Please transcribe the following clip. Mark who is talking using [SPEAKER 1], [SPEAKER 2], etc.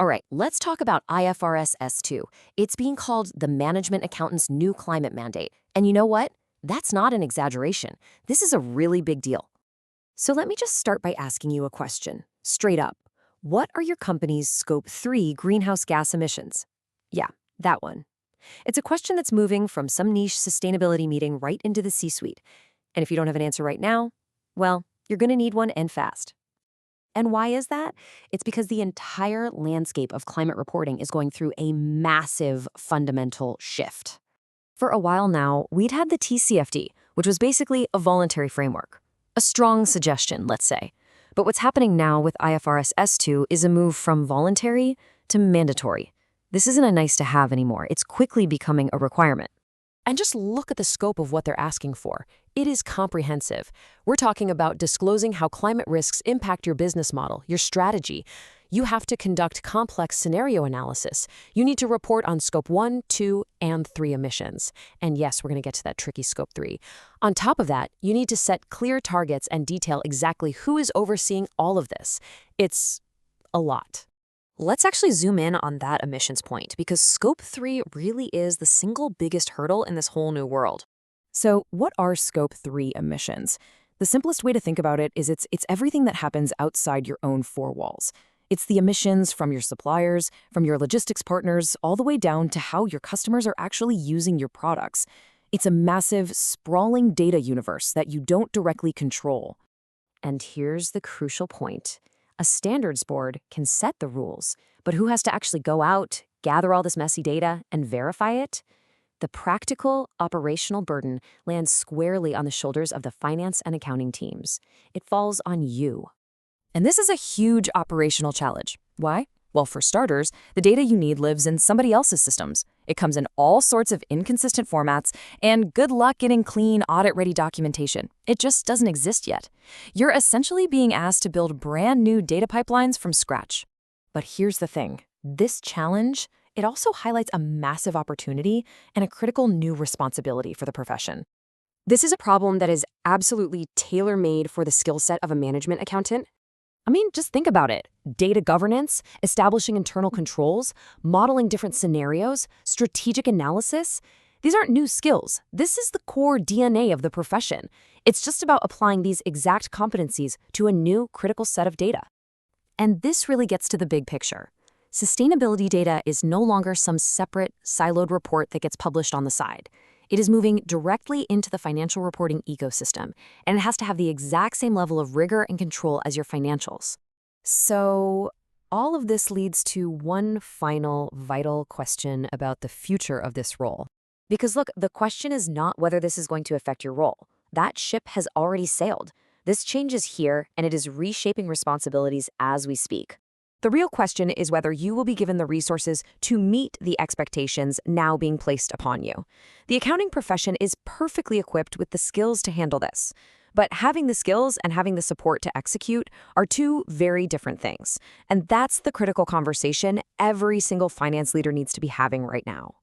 [SPEAKER 1] All right, let's talk about IFRS S2. It's being called the management accountant's new climate mandate. And you know what? That's not an exaggeration. This is a really big deal. So let me just start by asking you a question, straight up. What are your company's Scope 3 greenhouse gas emissions? Yeah, that one. It's a question that's moving from some niche sustainability meeting right into the C-suite. And if you don't have an answer right now, well, you're going to need one and fast. And why is that? It's because the entire landscape of climate reporting is going through a massive fundamental shift. For a while now, we'd had the TCFD, which was basically a voluntary framework. A strong suggestion, let's say. But what's happening now with IFRS S2 is a move from voluntary to mandatory. This isn't a nice to have anymore. It's quickly becoming a requirement.
[SPEAKER 2] And just look at the scope of what they're asking for. It is comprehensive. We're talking about disclosing how climate risks impact your business model, your strategy. You have to conduct complex scenario analysis. You need to report on Scope 1, 2, and 3 emissions. And yes, we're going to get to that tricky Scope 3. On top of that, you need to set clear targets and detail exactly who is overseeing all of this. It's a lot.
[SPEAKER 1] Let's actually zoom in on that emissions point, because Scope 3 really is the single biggest hurdle in this whole new world.
[SPEAKER 3] So what are Scope 3 emissions? The simplest way to think about it is it's everything that happens outside your own four walls. It's the emissions from your suppliers, from your logistics partners, all the way down to how your customers are actually using your products. It's a massive, sprawling data universe that you don't directly control.
[SPEAKER 1] And here's the crucial point. A standards board can set the rules, but who has to actually go out, gather all this messy data, and verify it? The practical, operational burden lands squarely on the shoulders of the finance and accounting teams. It falls on you.
[SPEAKER 3] And this is a huge operational challenge. Why? Well, for starters, the data you need lives in somebody else's systems. It comes in all sorts of inconsistent formats, and good luck getting clean, audit-ready documentation. It just doesn't exist yet. You're essentially being asked to build brand new data pipelines from scratch. But here's the thing. This challenge, it also highlights a massive opportunity and a critical new responsibility for the profession.
[SPEAKER 4] This is a problem that is absolutely tailor-made for the skill set of a management accountant.
[SPEAKER 1] I mean, just think about it. Data governance, establishing internal controls, modeling different scenarios, strategic analysis. These aren't new skills. This is the core DNA of the profession. It's just about applying these exact competencies to a new critical set of data. And this really gets to the big picture. Sustainability data is no longer some separate, siloed report that gets published on the side. It is moving directly into the financial reporting ecosystem, and it has to have the exact same level of rigor and control as your financials. So, all of this leads to one final vital question about the future of this role. Because look, the question is not whether this is going to affect your role. That ship has already sailed. This change is here, and it is reshaping responsibilities as we speak. The real question is whether you will be given the resources to meet the expectations now being placed upon you. The accounting profession is perfectly equipped with the skills to handle this. But having the skills and having the support to execute are two very different things. And that's the critical conversation every single finance leader needs to be having right now.